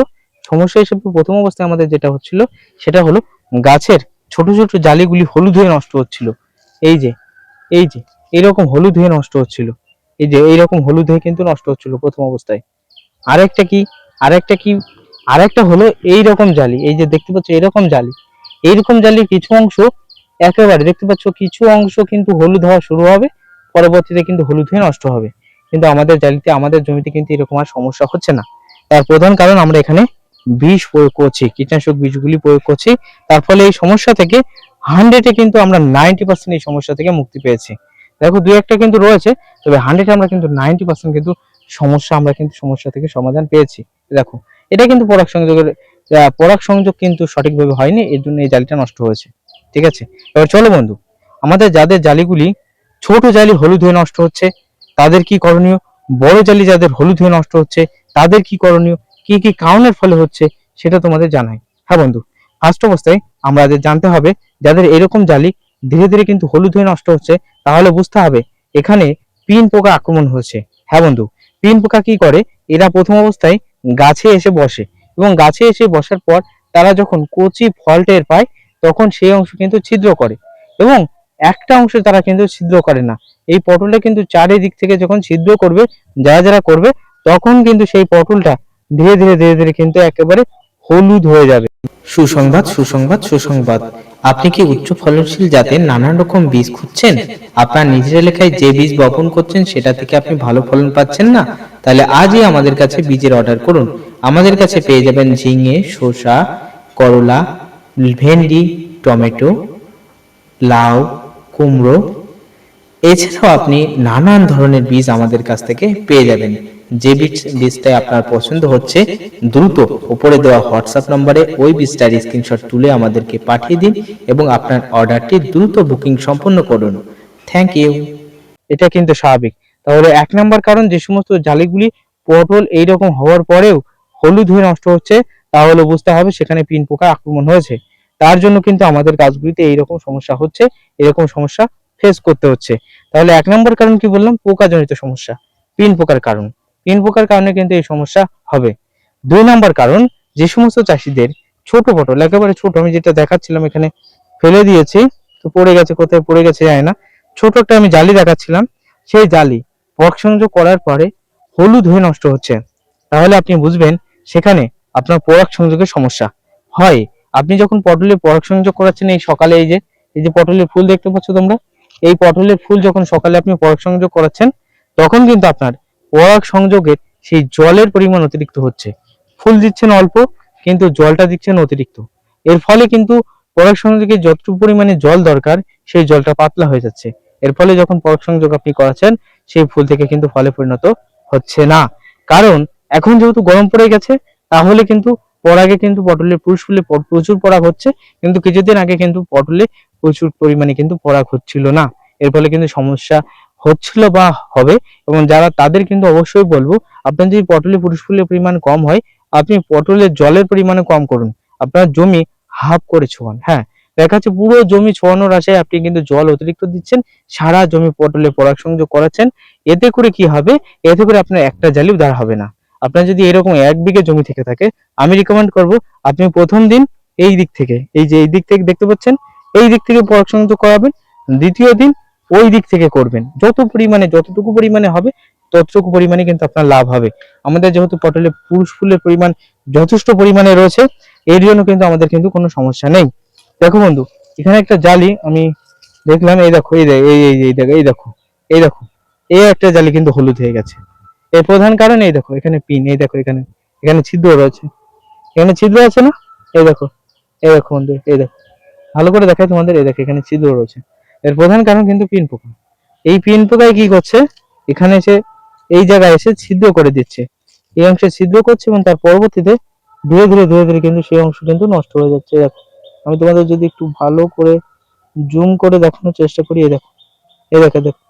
সমস্যা হিসেবে প্রথম অবস্থায় আমাদের যেটা হচ্ছিল সেটা হলো গাছের ছোট ছোট জালিগুলি হলুদ হয়ে নষ্ট হচ্ছিল। এই যে এই যে এরকম হলুদ হয়ে নষ্ট হচ্ছিল। এই যে এইরকম হলুদ হয়ে কিন্তু নষ্ট হচ্ছিল প্রথম অবস্থায়। আরেকটা কি আরেকটা কি আরেকটা হলো এই রকম জালি, এই যে দেখতে পাচ্ছ এরকম জালি, এইরকম জালির কিছু অংশ একেবারে দেখতে পাচ্ছ কিছু অংশ কিন্তু হলুদ হওয়া শুরু হবে, পরবর্তীতে কিন্তু হলুদ হয়ে নষ্ট হবে। কিন্তু আমাদের জালিতে আমাদের জমিতে কিন্তু এরকম আর সমস্যা হচ্ছে না। তার প্রধান কারণ আমরা এখানে বিষ প্রয়োগ করছি, কীটনাশক বীজগুলি প্রয়োগ করছি। তার ফলে এই সমস্যা থেকে 100-এ কিন্তু আমরা 90% এই সমস্যা থেকে মুক্তি পেয়েছি। দেখো দুই একটা কিন্তু রয়েছে, তবে 100-এ আমরা কিন্তু 90% কিন্তু সমস্যা থেকে সমাধান পেয়েছি। দেখো এটা কিন্তু পরাগ সংযোগ কিন্তু সঠিকভাবে হয়নি, এর জন্য এই জালিটা নষ্ট হয়েছে। ঠিক আছে, এবার চলো বন্ধু, আমাদের যাদের জালিগুলি ছোট জালি হলুদ হয়ে নষ্ট হচ্ছে তাদের কি করণীয়, বড় জালি যাদের হলুদ হয়ে নষ্ট হচ্ছে তাদের কি করণীয়, কি কি কারণের ফলে হচ্ছে সেটা তোমাদের জানাই। হ্যাঁ বন্ধু, ফার্স্ট অবস্থায় আমাদের জানতে হবে যাদের এরকম জালি ধীরে ধীরে কিন্তু হলুদ হয়ে নষ্ট হচ্ছে, তাহলে বুঝতে হবে এখানে পিন পোকা আক্রমণ হয়েছে। হ্যাঁ বন্ধু, পিন পোকা কি করে, এরা প্রথম অবস্থায় গাছে এসে বসে এবং গাছে এসে বসার পর তারা যখন কচি ফল টের পায় তখন সেই অংশ কিন্তু ছিদ্র করে এবং একটা অংশে তারা কিন্তু ছিদ্র করে না। এই পটলটা কিন্তু চারিদিক থেকে যখন ছিদ্র করবে, যারা যারা করবে, তখন কিন্তু সেই পটলটা ধীরে ধীরে ধীরে ধীরে কিন্তু একেবারে হলুদ হয়ে যাবে। সুসংবাদ সুসংবাদ সুসংবাদ, আপনি কি উচ্চ ফলনশীল জাতের নানান রকম বীজ খুঁজছেন? আপনার নিজের এলাকায় যে বীজ বপন করছেন সেটা থেকে আপনি ভালো ফলন পাচ্ছেন না? তাহলে আজই আমাদের কাছে বীজের অর্ডার করুন। আমাদের কাছে পেয়ে যাবেন ঝিঙে, শসা, করলা, ভেন্ডি, টমেটো, লাউ, কুমড়ো। এছাড়াও আপনি নানান ধরনের বীজ আমাদের কাছ থেকে পেয়ে যাবেন। যে বীজটা আপনার পছন্দ হচ্ছে দ্রুত উপরে দেওয়া হোয়াটসঅ্যাপ নম্বরে ওই বীজটার স্ক্রিনশট তুলে আমাদেরকে পাঠিয়ে দিন এবং আপনার অর্ডারটি দ্রুত বুকিং সম্পন্ন করুন। Thank you. এটা কিন্তু স্বাভাবিক। তাহলে এক নাম্বার কারণ, যে সমস্ত জালিগুলি পটল এইরকম হওয়ার পরেও হলুদ হয়ে নষ্ট হচ্ছে, তাহলে বুঝতে হবে সেখানে পিন পোকা আক্রমণ হয়েছে। তার জন্য কিন্তু আমাদের গাছগুলিতে এইরকম সমস্যা হচ্ছে, এরকম সমস্যা ফেস করতে হচ্ছে। তাহলে এক নম্বর কারণ কি বললাম, পোকাজনিত সমস্যা, পিন পোকার কারণ। পিন পোকার কারণে কিন্তু এই সমস্যা হবে। দুই নম্বর কারণ, যে সমস্ত চাষিদের ছোট পটল একেবারে ছোট, আমি যেটা দেখাচ্ছিলাম এখানে ফেলে দিয়েছি, তো পড়ে গেছে, কোথায় পড়ে গেছে জানি না, ছোট একটা আমি জালি দেখাচ্ছিলাম, সেই জালি পরাগ সংযোগ করার পরে হলুদ হয়ে নষ্ট হচ্ছে। তাহলে আপনি বুঝবেন সেখানে আপনার পরাগ সংযোগের সমস্যা হয়। আপনি যখন পটলে পরাগ সংযোগ করাচ্ছেন, এই সকালে এই যে পটলের ফুল দেখতে পাচ্ছ তোমরা, এই পটলের ফুল যখন সকালে আপনি পরাগ সংযোগ করাচ্ছেন, তখন কিন্তু আপনার পরাগ সংযোগের সেই জলের পরিমাণ অতিরিক্ত হচ্ছে। ফুল দিচ্ছেন অল্প, কিন্তু জলটা দিচ্ছেন অতিরিক্ত। এর ফলে কিন্তু পরাগ সংযোগে যতটুকু পরিমাণে জল দরকার সেই জলটা পাতলা হয়ে যাচ্ছে। এর ফলে যখন পরাগ সংযোগ আপনি করাচ্ছেন, সেই ফুল থেকে কিন্তু ফলে পরিণত হচ্ছে না। কারণ এখন যেহেতু গরম পড়ে গেছে, তাহলে কিন্তু পরাগে কিন্তু পটলের পুরুষ ফুলে প্রচুর পরাগ হচ্ছে, কিন্তু কিছুদিন আগে কিন্তু পটলে প্রচুর পরিমাণে কিন্তু পরাগ হচ্ছিল না। এর ফলে কিন্তু সমস্যা হচ্ছিল বা হবে। এবং যারা তাদের কিন্তু অবশ্যই বলবো, আপনার যদি পটলে পুরুষ ফুলের পরিমাণ কম হয়, আপনি পটলের জলের পরিমাণ কম করুন। আপনার জমি হাফ করে ছোঁয়ান। হ্যাঁ, দেখা যাচ্ছে পুরো জমি ছোঁয়ানোর আশায় আপনি কিন্তু জল অতিরিক্ত দিচ্ছেন, সারা জমি পটলে পরাগ সংযোগ করাচ্ছেন। এতে করে কি হবে, এতে করে আপনার একটা জালিও দাঁড় হবে না। আপনার যদি এরকম 1 বিঘে জমি থেকে থাকে, আমি রিকমেন্ড করব আপনি প্রথম দিন এই দিক থেকে, এই যে এই দিক থেকে দেখতে পাচ্ছেন, এই দিক থেকে পরাগ সংযোগ করাবেন। দ্বিতীয় দিন ওই দিক থেকে করবেন। যতটুকু পরিমাণে হবে ততটুকু পরিমাণে কিন্তু আপনার লাভ হবে। আমাদের যেহেতু পটলে পুরুষ ফুলের পরিমাণ যথেষ্ট পরিমাণে রয়েছে, এর জন্য কিন্তু আমাদের কিন্তু কোনো সমস্যা নেই। দেখো বন্ধু, এখানে একটা জালি আমি দেখলাম, এই দেখো, এই দেখো, এই একটা জালি কিন্তু হলুদ হয়ে গেছে। এর প্রধান কারণ এই দেখো, এখানে পিন, এই দেখো, এখানে এখানে ছিদ্র রয়েছে, এখানে ছিদ্র আছে না, এই দেখো, এই দেখো বন্ধু, এই দেখো, ভালো করে দেখাই তোমাদের, এই দেখো এখানে ছিদ্র রয়েছে। এর প্রধান কারণ কিন্তু পিন পোকা। এই পিন পোকায় কি করছে, এখানে এসে এই জায়গায় এসে ছিদ্র করে দিচ্ছে, এই অংশে ছিদ্র করছে এবং তার পরবর্তীতে ধীরে ধীরে কিন্তু সেই অংশ কিন্তু নষ্ট হয়ে যাচ্ছে। দেখো আমি তোমাদের যদি একটু ভালো করে জুম করে দেখানোর চেষ্টা করি, এই দেখো, এই দেখো দেখো,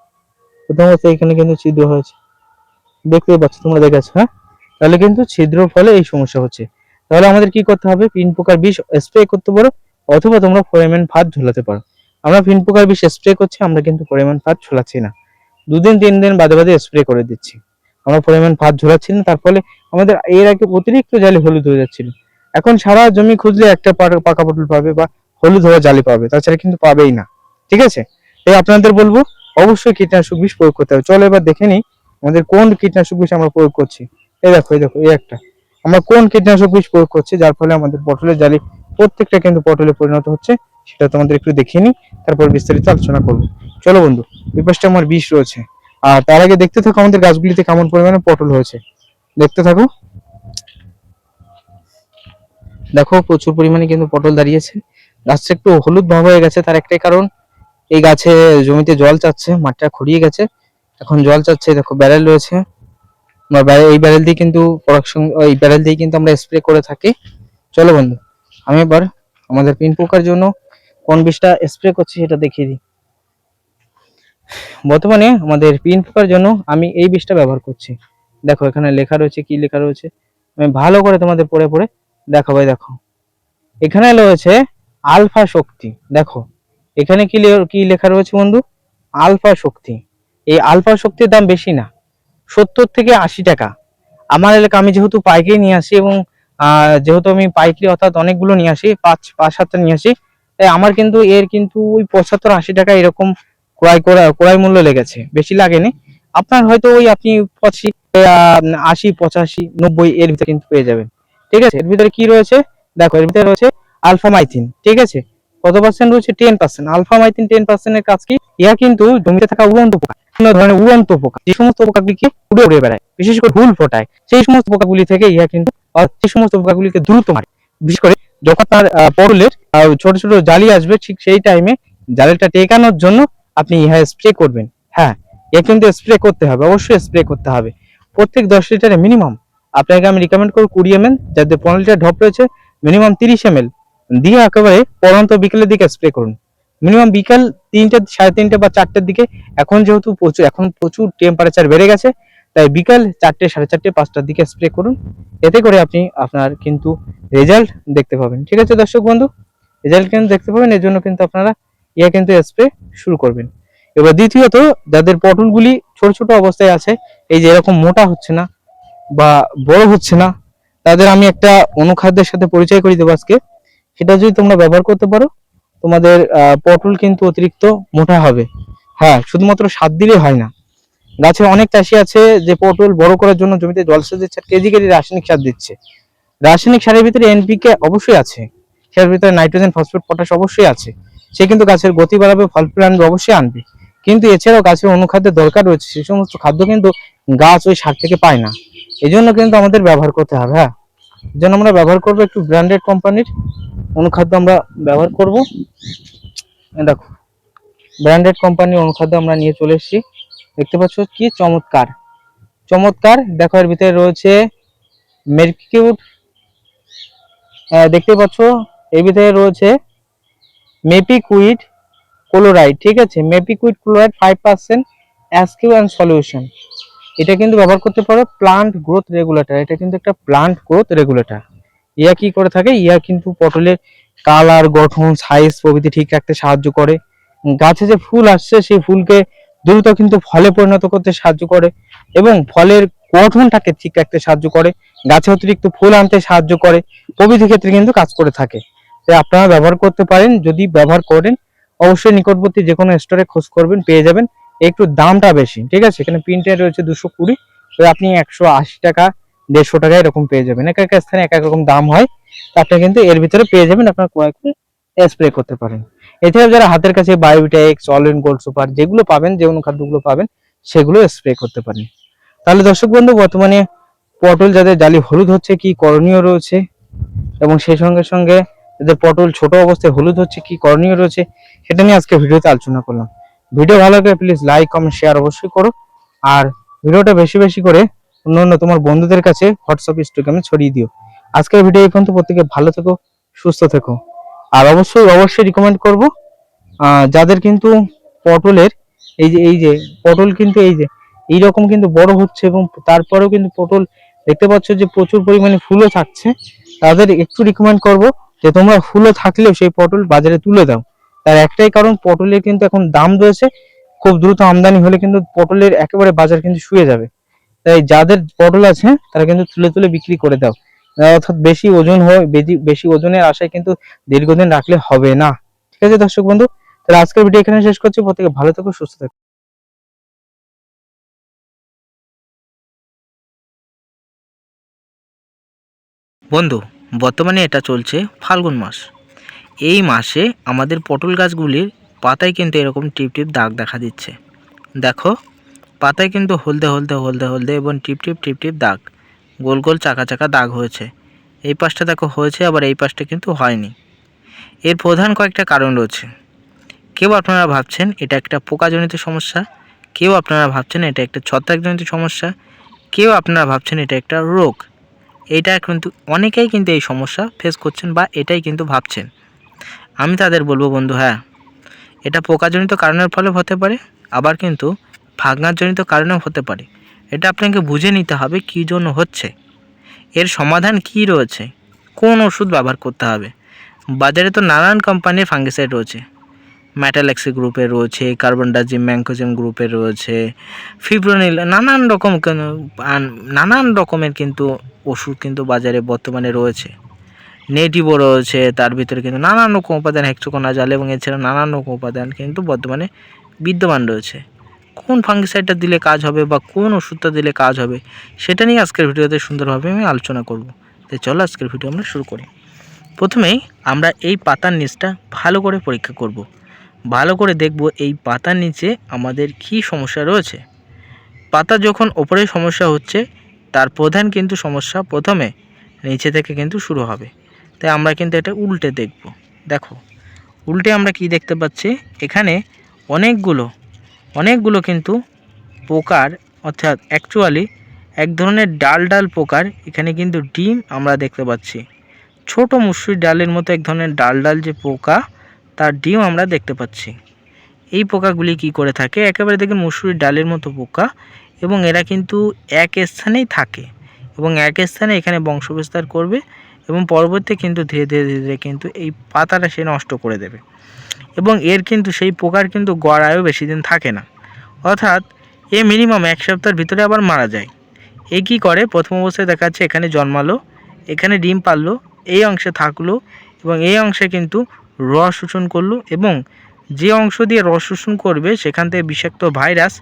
প্রথমত এখানে কিন্তু ছিদ্র হয়েছে, দেখতেই পাচ্ছ, তোমরা দেখেছো, হ্যাঁ? তাহলে কিন্তু ছিদ্রর ফলে এই সমস্যা হচ্ছে। তাহলে আমাদের কি করতে হবে, পিন পোকার বিষ স্প্রে করতে পারো, অথবা তোমরা ফোরেমেন ফাঁদ ঝোলাতে পারো। আমরা পিন পোকার বিষ স্প্রে করছি, আমরা কিন্তু ফোরেমেন ফাঁদ ঝোলাচ্ছি না, 2 দিন 3 দিন বাদে বাদে স্প্রে করে দিচ্ছি। আমরা পরিমাণ ফাঁদ ঝোলাচ্ছি না, তার ফলে আমাদের এর আগে অতিরিক্ত জালি হলুদ হয়ে যাচ্ছিল। এখন সারা জমি খুঁজলে একটা পাকা পটল পাবে বা হলুদ হওয়া জালি পাবে, তাছাড়া কিন্তু পাবেই না। ঠিক আছে, তাই আপনাদের বলবো অবশ্যই কীটনাশক বিষ প্রয়োগ করতে হবে। চলো এবার দেখে নিই আমাদের কোন কীটনাশক বিষ আমরা প্রয়োগ করছি। এই দেখো এই একটা, আমরা কোন কীটনাশক বিষ প্রয়োগ করছি যার ফলে আমাদের পটলের জালি প্রত্যেকটা কিন্তু পটলে পরিণত হচ্ছে, সেটা তোমাদের একটু দেখিয়ে নিই, তারপর বিস্তারিত আলোচনা করবো। চলো বন্ধু, এই পাশটা আমার বিষ রয়েছে। আর তার আগে দেখতে থাকো আমাদের গাছগুলিতে কেমন পরিমাণে পটল হয়েছে, দেখতে থাকো। দেখো প্রচুর পরিমাণে কিন্তু পটল দাঁড়িয়েছে। গাছটা একটু হলুদ ভাব হয়ে গেছে, তার একটাই কারণ এই গাছে জমিতে জল চাচ্ছে, মাটিটা খুঁড়িয়ে গেছে, এখন জল চাচ্ছে। দেখো ব্যারেল রয়েছে, এই ব্যারেল দিয়ে কিন্তু প্রোডাকশন, এই ব্যারেল দিয়ে কিন্তু আমরা স্প্রে করে থাকি। চলো বন্ধু, আমি এবার আমাদের পিন পোকার জন্য কোন বিষটা স্প্রে করছি সেটা দেখিয়ে দিই। বর্তমানে আমাদের পিন পোকার জন্য আমি এই বিষটা ব্যবহার করছি। দেখো এখানে লেখা রয়েছে, কি লেখা রয়েছে আমি ভালো করে তোমাদের পড়ে পড়ে দেখাবো। দেখো এখানে রয়েছে আলফা শক্তি। দেখো এখানে কি লেখা রয়েছে বন্ধু, আলফা শক্তি। এই আলফা শক্তির দাম বেশি না, 70 থেকে 80 টাকা। আমার এলাকা, আমি যেহেতু পাইকারি নিয়ে আসি এবং যেহেতু আমি পাইকারি অর্থাৎ অনেকগুলো নিয়ে আসি, পাঁচ পাঁচ সাতটা নিয়ে আসি, তাই আমার কিন্তু এর কিন্তু ওই 75-80 টাকা এরকম ক্রয় মূল্য লেগেছে, বেশি লাগেনি। আপনার হয়তো ওই আপনি 80, 85, 90 এর ভিতরে কিন্তু পেয়ে যাবেন। ঠিক আছে, এর ভিতরে কি রয়েছে দেখো, এর ভিতরে রয়েছে আলফা মাইথিন। ঠিক আছে, কত পার্সেন্ট রয়েছে, 10%। আলফা মাইথিন 10% এর কাজ কি, ইহা কিন্তু জমিতে থাকা উড়ন্ত পোকা, বিভিন্ন ধরনের উড়ন্ত পোকা, যে সমস্ত পোকাগুলিকে উড়ে উড়ে বেড়ায়, বিশেষ করে ফুল ফোটায়, সেই সমস্ত পোকাগুলি থেকে ইহা কিন্তু সেই সমস্ত পোকাগুলিকে দ্রুত মারে। বিশেষ করে যখন তার পটলের ছোট ছোট জালি আসবে, ঠিক সেই টাইমে জালিটা টেকানোর জন্য আপনি ইহা স্প্রে করবেন। হ্যাঁ, এ কিন্তু স্প্রে করতে হবে, অবশ্যই স্প্রে করতে হবে। প্রত্যেক 10 লিটারে মিনিমাম আপনাকে আমি রিকমেন্ড করব 20 ml, যাতে 15 লিটার ঢপ রয়েছে মিনিমাম 30 ml দিয়ে একেবারে পরন্ত বিকেলের দিকে স্প্রে করুন। মিনিমাম বিকাল 3টে, 3:30 বা 4টের দিকে। যেহেতু প্রচুর টেম্পারেচার বেড়ে গেছে, তাই বিকাল 4টে, 4:30, 5টার দিকে স্প্রে করুন। এতে করে আপনি আপনার কিন্তু রেজাল্ট দেখতে পাবেন। ঠিক আছে দর্শক বন্ধু, রেজাল্ট কিন্তু দেখতে পাবেন, এর জন্য কিন্তু আপনারা কিন্তু স্প্রে শুরু করবেন। এবার দ্বিতীয়ত, যাদের পটলগুলি ছোট ছোট অবস্থায় আছে, এই যে এরকম মোটা হচ্ছে না বা বড় হচ্ছে না, তাদের আমি একটা অনুখাদ্যের সাথে পরিচয় করিয়ে দেবো আজকে। সেটা যদি তোমরা ব্যবহার করতে পারো, তোমাদের পটল কিন্তু অতিরিক্ত মোটা হবে। হ্যাঁ, শুধুমাত্র সার দিলে হয় না। গাছে অনেক চাষি আছে যে পটল বড় করার জন্য জমিতে জলসেচ দিচ্ছে, কেজি কেজি রাসায়নিক সার দিচ্ছে। রাসায়নিক সারের ভিতরে এনপিকে অবশ্যই আছে, সেটার ভিতরে নাইট্রোজেন, ফসফেট, পটাশ অবশ্যই আছে। সে কিন্তু গাছের গতি বাড়াবে, ফল ফুল আনবে, অবশ্যই আনবে। কিন্তু এছাড়াও গাছের অনুখাদ্যের দরকার রয়েছে, সেই সমস্ত খাদ্য কিন্তু গাছ ওই সার থেকে পায় না। এই জন্য কিন্তু আমাদের ব্যবহার করতে হবে। হ্যাঁ, এই জন্য আমরা ব্যবহার করবো একটু ব্র্যান্ডেড কোম্পানির অনুখাদ্য আমরা ব্যবহার করব। দেখো ব্র্যান্ডেড কোম্পানির অনুখাদ্য আমরা নিয়ে চলে এসেছি। দেখতে পাচ্ছ কি চমৎকার চমৎকার। দেখো এর ভিতরে রয়েছে মেরকিউট, দেখতে পাচ্ছ এর ভিতরে রয়েছে মেপিকুইড ক্লোরাইড। ঠিক আছে, মেপিকুইড ক্লোরাইড 5% অ্যাসকিউ অ্যান্ড সলিউশন। এটা কিন্তু ব্যবহার করতে পারো প্লান্ট গ্রোথ রেগুলেটর। এটা কিন্তু একটা প্লান্ট গ্রোথ রেগুলেটর। ইয়া কি করে থাকে, ইয়া কিন্তু পটলের কালার, গঠন, সাইজ প্রভৃতি ঠিক রাখতে সাহায্য করে। গাছে যে ফুল আসছে সেই ফুলকে দ্রুত কিন্তু ফলে পরিণত করতে সাহায্য করে এবং ফলের গঠনটাকে ঠিক রাখতে সাহায্য করে, গাছে অতিরিক্ত ফুল আনতে সাহায্য করে, প্রভৃতি ক্ষেত্রে কিন্তু কাজ করে থাকে। তাই আপনারা ব্যবহার করতে পারেন, যদি ব্যবহার করেন অবশ্যই নিকটবর্তী যে কোনো স্টোরে খোঁজ করবেন, পেয়ে যাবেন। একটু দামটা বেশি, ঠিক আছে, এখানে প্রিন্টে রয়েছে 220, তো আপনি 180 টাকা, 150 টাকা এরকম পেয়ে যাবেন। এক এক স্থানে এক এক রকম দাম হয়, তো আপনি কিন্তু এর ভিতরে পেয়ে যাবেন, আপনার ক্রয় করে স্প্রে করতে পারেন। এছাড়া যারা হাতের কাছে বায়োটেক্স, অলইন গোল্ড সুপার যেগুলো পাবেন, যে অনুখাদ্যগুলো পাবেন সেগুলো স্প্রে করতে পারেন। তাহলে দর্শক বন্ধু, বর্তমানে পটল যাদের জালি হলুদ হচ্ছে কি করণীয় রয়েছে, এবং সেই সঙ্গে সঙ্গে এদের পটল ছোট অবস্থায় হলুদ হচ্ছে, কি করণীয় রয়েছে সেটা নিয়ে আজকে ভিডিওতে আলোচনা করলাম। ভিডিও ভালো লাগলে প্লিজ লাইক কমেন্ট শেয়ার অবশ্যই করো, আর ভিডিওটা বেশি বেশি করে অন্য তোমার বন্ধুদের কাছে হোয়াটসঅ্যাপ ইনস্টাগ্রামে ছড়িয়ে দিও। আজকের ভিডিও এই পর্যন্ত, প্রত্যেকে ভালো থেকো, সুস্থ থেকো। আর অবশ্যই অবশ্যই রিকমেন্ড করব যাদের কিন্তু পটলের এই যে পটল কিন্তু এইরকম কিন্তু বড় হচ্ছে এবং তারপরেও কিন্তু পটল দেখতে পাচ্ছ যে প্রচুর পরিমাণে ফুলও থাকছে, তাদের একটু রিকমেন্ড করব যে তোমরা ফুলও থাকলেও সেই পটল বাজারে তুলে দাও। তার একটাই কারণ, পটলের কিন্তু এখন দাম রয়েছে, খুব দ্রুত আমদানি হলে কিন্তু পটলের একেবারে বাজার কিন্তু শুয়ে যাবে। তাই যাদের পটল আছে তারা কিন্তু তুলে তুলে বিক্রি করে দাও, অর্থাৎ বেশি ওজন হয়, বেশি ওজনের আশায় কিন্তু দীর্ঘদিন রাখলে হবে না। ঠিক আছে দর্শক বন্ধু, তাহলে আজকের ভিডিও এখানে শেষ করছি। প্রত্যেকে ভালো থেকো, সুস্থ থেকো। বন্ধু, বর্তমানে এটা চলছে ফাল্গুন মাস। এই মাসে আমাদের পটল গাছগুলির পাতায় কিন্তু এরকম টিপ টিপ দাগ দেখা দিচ্ছে। দেখো, পাতায় কিন্তু হলদে হলদে হলদে হলদে এবং টিপ টিপ টিপ টিপ দাগ, গোল গোল চাকা চাকা দাগ হয়েছে। এই পাশটা দেখো হয়েছে, আবার এই পাশটা কিন্তু হয়নি। এর প্রধান কয়েকটা কারণ রয়েছে। কেউ আপনারা ভাবছেন এটা একটা পোকাজনিত সমস্যা, কেউ আপনারা ভাবছেন এটা একটা ছত্রাকজনিত সমস্যা, কেউ আপনারা ভাবছেন এটা একটা রোগ। এইটা কিন্তু অনেকেই কিন্তু এই সমস্যা ফেস করছেন বা এটাই কিন্তু ভাবছেন। আমি তাদের বলবো বন্ধু, হ্যাঁ, এটা পোকাজনিত কারণের ফলে হতে পারে, আবার কিন্তু ভাঙাজনিত কারণেও হতে পারে। এটা আপনাকে বুঝে নিতে হবে কী জন্য হচ্ছে, এর সমাধান কী রয়েছে, কোন ওষুধ ব্যবহার করতে হবে। বাজারে তো নানান কোম্পানির ফাঙ্গিসাইড রয়েছে, ম্যাটালেক্সি গ্রুপের রয়েছে, কার্বনডাজিম ম্যাঙ্কোজিম গ্রুপের রয়েছে, ফিব্রোনিল, নানান রকমের কিন্তু ওষুধ কিন্তু বাজারে বর্তমানে রয়েছে। নেটিভও রয়েছে, তার ভিতরে কিন্তু নানান রকম উপাদান, হেক্সোকোনাজল এবং এছাড়া নানান রকম উপাদান কিন্তু বর্তমানে বিদ্যমান রয়েছে। কোন ফাঙ্গিসাইডটা দিলে কাজ হবে বা কোন ওষুধটা দিলে কাজ হবে সেটা নিয়ে আজকের ভিডিওতে সুন্দরভাবে আমি আলোচনা করব। তাই চলো আজকের ভিডিও আমরা শুরু করি। প্রথমেই আমরা এই পাতার নিচটা ভালো করে পরীক্ষা করব, ভালো করে দেখব এই পাতার নিচে আমাদের কি সমস্যা রয়েছে। পাতা যখন ওপরে সমস্যা হচ্ছে, তার প্রধান কিন্তু সমস্যা প্রথমে নিচে থেকে কিন্তু শুরু হবে। তাই আমরা কিন্তু এটা উল্টে দেখব। দেখো, উল্টে আমরা কি দেখতে পাচ্ছি, এখানে অনেকগুলো কিন্তু পোকার, অর্থাৎ অ্যাকচুয়ালি এক ধরনের ডাল ডাল পোকার এখানে কিন্তু ডিম আমরা দেখতে পাচ্ছি। ছোট মুসুরির ডালের মতো এক ধরনের ডাল ডাল যে পোকা, তার ডিম আমরা দেখতে পাচ্ছি। এই পোকাগুলি কি করে থাকে, একেবারে দেখুন মুসুরির ডালের মতো পোকা, এবং এরা কিন্তু এক স্থানেই থাকে এবং এক স্থানে এখানে বংশবিস্তার করবে এবং পরবর্তী কিন্তু ধীরে ধীরে ধীরে ধীরে কিন্তু এই পাতাটা সে নষ্ট করে দেবে। এবং এর কিন্তু সেই পোকার কিন্তু গড় আয়ু বেশি দিন থাকে না, অর্থাৎ এ মিনিমাম 1 সপ্তাহের ভিতরে আবার মারা যায়। এ কী করে, প্রথম অবস্থায় দেখা যাচ্ছে এখানে জন্মালো, এখানে ডিম পারলো, এই অংশে থাকলো এবং এই অংশে কিন্তু রস শোষণ করলো, এবং যে অংশ দিয়ে রস শোষণ করবে সেখান থেকে বিষাক্ত ভাইরাস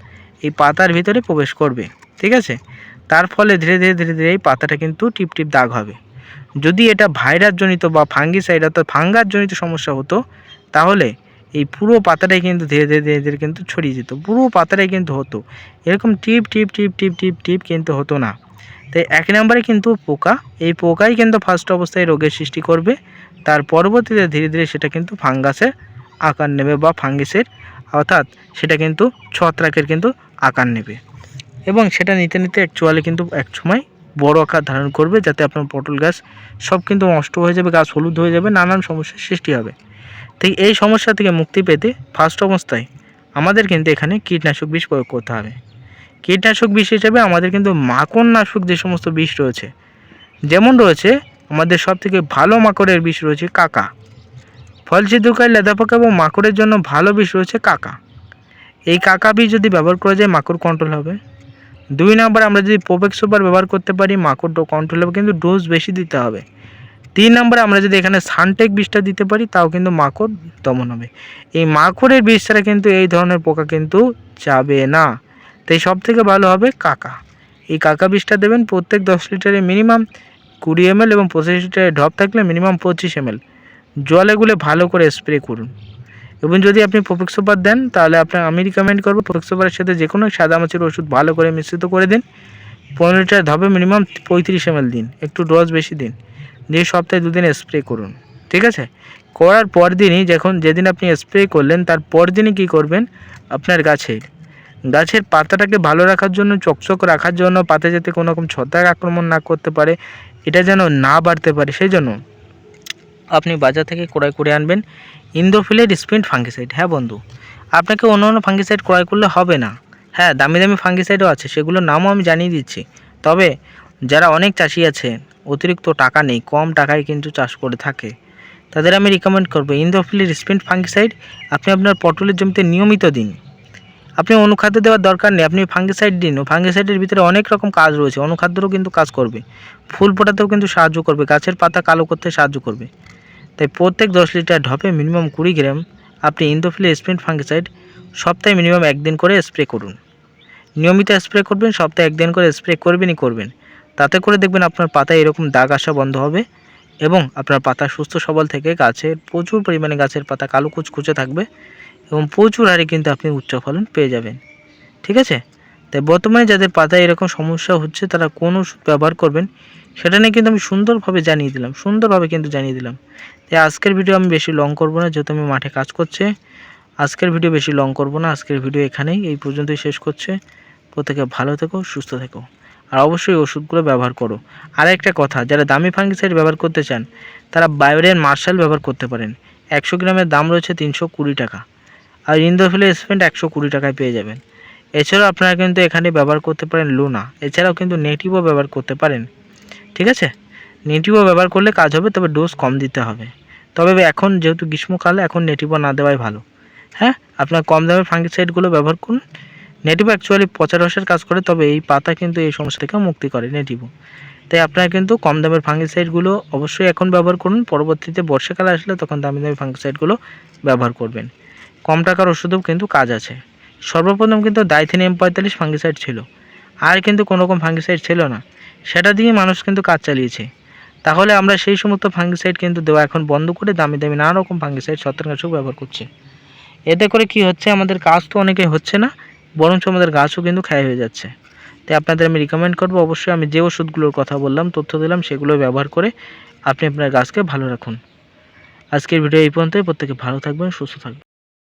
এই পাতার ভিতরে প্রবেশ করবে। ঠিক আছে, তার ফলে ধীরে ধীরে ধীরে ধীরে এই পাতাটা কিন্তু টিপ টিপ দাগ হবে। যদি এটা ভাইরাসজনিত বা ফাঙ্গিসাইড অর্থাৎ ফাঙ্গাসজনিত সমস্যা হতো, তাহলে এই পুরো পাতাটাই কিন্তু ধীরে ধীরে ধীরে ধীরে কিন্তু ছড়িয়ে যেত, পুরো পাতাটাই কিন্তু হতো, এরকম টিপ টিপ টিপ টিপ টিপ টিপ কিন্তু হতো না। তাই 1 নম্বরে কিন্তু পোকা, এই পোকাই কিন্তু ফার্স্ট অবস্থায় রোগের সৃষ্টি করবে, তার পরবর্তীতে ধীরে ধীরে সেটা কিন্তু ফাঙ্গাসের আকার নেবে বা ফাঙ্গিসের, অর্থাৎ সেটা কিন্তু ছত্রাকের কিন্তু আকার নেবে, এবং সেটা নিতে নিতে অ্যাকচুয়ালি কিন্তু একসময় বড় আকার ধারণ করবে, যাতে আপনার পটল গাছ সব কিন্তু নষ্ট হয়ে যাবে, গাছ হলুদ হয়ে যাবে, নানান সমস্যার সৃষ্টি হবে। তাই এই সমস্যা থেকে মুক্তি পেতে ফার্স্ট অবস্থায় আমাদের কিন্তু এখানে কীটনাশক বিষ প্রয়োগ করতে হবে। কীটনাশক বিষ হিসেবে আমাদের কিন্তু মাকড়নাশক যে সমস্ত বিষ রয়েছে, যেমন রয়েছে আমাদের সবথেকে ভালো মাকড়ের বিষ রয়েছে কাকা, ফল ছিদ্রকারী লেদা পোকা এবং মাকড়ের জন্য ভালো বিষ রয়েছে কাকা। এই কাকা বিষ যদি ব্যবহার করা যায় মাকড় কন্ট্রোল হবে। 2 নম্বর, আমরা যদি প্রোপেক্স সুপার ব্যবহার করতে পারি মাকড় কন্ট্রোল হবে, কিন্তু ডোজ বেশি দিতে হবে। 3 নম্বরে আমরা যদি এখানে সানটেক বিষটা দিতে পারি, তাও কিন্তু মাকড় দমন হবে। এই মাকড়ের বিষ ছাড়া কিন্তু এই ধরনের পোকা কিন্তু যাবে না। তাই সব থেকে ভালো হবে কাকা। এই কাকা বিষটা দেবেন প্রত্যেক 10 লিটারে মিনিমাম 20 ml এবং 25 লিটারে ড্রপ থাকলে মিনিমাম 25 ml জলে গুলে ভালো করে স্প্রে করুন। এবং যদি আপনি প্রোপেক্স সুপার দেন, তাহলে আমি রিকমেন্ড করবো প্রোপেক্স সুপারের সাথে যে কোনো সাদা মাছির ওষুধ ভালো করে মিশ্রিত করে দিন। 15 লিটার ধবে মিনিমাম 35 ml দিন, একটু ডোজ বেশি দিন, দিয়ে সপ্তাহে 2 দিন স্প্রে করুন। ঠিক আছে। করার পর দিনই যেদিন আপনি স্প্রে করলেন তার পর দিনই কী করবেন, আপনার গাছের পাতাটাকে ভালো রাখার জন্য, চকচক রাখার জন্য, পাতায় যাতে কোনো রকম ছত্রাক আক্রমণ না করতে পারে, এটা যেন না বাড়তে পারে, সেই জন্য আপনি বাজার থেকে ক্রয় করে আনবেন ইন্দোফিলের স্প্রিন্ট ফাঙ্গিসাইড। হ্যাঁ বন্ধু, আপনাকে অন্য অন্য ফাঙ্গিসাইড ক্রয় করলে হবে না। হ্যাঁ, দামি দামি ফাঙ্গিসাইডও আছে, সেগুলোর নামও আমি জানিয়ে দিচ্ছি। তবে যারা অনেক চাষি আছে, অতিরিক্ত টাকা নেই, কম টাকায় কিন্তু চাষ করে থাকে, তাদের আমি রিকমেন্ড করবো ইন্দোফিলের স্প্রিন্ট ফাঙ্গিসাইড। আপনি আপনার পটলের জমিতে নিয়মিত দিন। আপনি অনুখাদ্য দেওয়ার দরকার নেই, আপনি ফাঙ্গিসাইড দিন। ফাঙ্গিসাইডের ভিতরে অনেক রকম কাজ রয়েছে, অনুখাদ্যরও কিন্তু কাজ করবে, ফুল ফোটাতেও কিন্তু সাহায্য করবে, গাছের পাতা কালো করতে সাহায্য করবে। তাই প্রত্যেক 10 লিটার ঢপে মিনিমাম 20 গ্রাম আপনি ইন্দোফিলের স্প্রিন্ট ফাঙ্গিসাইড সপ্তাহে মিনিমাম 1 দিন করে স্প্রে করুন। নিয়মিত স্প্রে করবেন, সপ্তাহে 1 দিন করে স্প্রে করবেন। তাতে করে দেখবেন আপনার পাতায় এরকম দাগ আসা বন্ধ হবে এবং আপনার পাতা সুস্থ সবল থেকে প্রচুর পরিমাণে গাছের পাতা কালো কুচকুচে থাকবে এবং প্রচুর হারে কিন্তু আপনি উচ্চ ফলন পেয়ে যাবেন। ঠিক আছে। তাই বর্তমানে যাদের পাতায় এরকম সমস্যা হচ্ছে তারা কোন ওষুধ ব্যবহার করবেন সেটা নিয়ে কিন্তু আমি সুন্দরভাবে জানিয়ে দিলাম। তাই আজকের ভিডিও আমি বেশি লং করব না, যেহেতু আমি মাঠে কাজ করছি। আজকের ভিডিও বেশি লং করব না, আজকের ভিডিও এই পর্যন্তই শেষ করছে। প্রত্যেকে ভালো থেকো, সুস্থ থেকো, আর অবশ্যই ওষুধগুলো ব্যবহার করো। আর একটা কথা, যারা দামি ফাঙ্গিসাইড ব্যবহার করতে চান তারা বায়োরের মার্শাল ব্যবহার করতে পারেন। 100 গ্রামের দাম রয়েছে 320 টাকা, আর ইন্দোফিলের স্প্রিন্ট 120 টাকায় পেয়ে যাবেন। এছাড়াও আপনারা কিন্তু এখানে ব্যবহার করতে পারেন লুনা, এছাড়াও কিন্তু নেটিভও ব্যবহার করতে পারেন। ঠিক আছে, নেটিভও ব্যবহার করলে কাজ হবে, তবে ডোজ কম দিতে হবে। তবে এখন যেহেতু গ্রীষ্মকালে, এখন নেটিভও না দেওয়াই ভালো। হ্যাঁ, আপনার কম দামের ফাঙ্গিসাইডগুলো ব্যবহার করুন। নেটিভ অ্যাকচুয়ালি পচা রসের কাজ করে, তবে এই পাতা কিন্তু এই সমস্যা থেকে মুক্তি করে নেটিভও। তাই আপনারা কিন্তু কম দামের ফাঙ্গিসাইডগুলো অবশ্যই এখন ব্যবহার করুন। পরবর্তীতে বর্ষাকালে আসলে তখন দামি দামি ফাঙ্গিসাইডগুলো ব্যবহার করবেন। কম টাকার ওষুধেও কিন্তু কাজ আছে। সর্বপ্রথম কিন্তু ডাইথেন M45 ফাঙ্গিসাইড ছিল, আর কিন্তু কোনো রকম ফাঙ্গিসাইড ছিল না, সেটা দিয়ে মানুষ কিন্তু কাজ চালিয়েছে। তাহলে আমরা সেই সমস্ত ফাঙ্গিসাইড কিন্তু দেওয়া এখন বন্ধ করে দামি দামি নানা রকম ফাঙ্গিসাইড ছত্রাকনাশক ব্যবহার করছে। এতে করে কি হচ্ছে, আমাদের কাজ তো অনেকেই হচ্ছে না, বরঞ্চ আমাদের গাছও কিন্তু ক্ষয় হয়ে যাচ্ছে। তাই আপনাদের আমি রিকমেন্ড করবো, অবশ্যই আমি যে ওষুধগুলোর কথা বললাম, তথ্য দিলাম, সেগুলো ব্যবহার করে আপনি আপনার গাছকে ভালো রাখুন। আজকের ভিডিও এই পর্যন্তই। প্রত্যেকে ভালো থাকবেন, সুস্থ থাকবেন।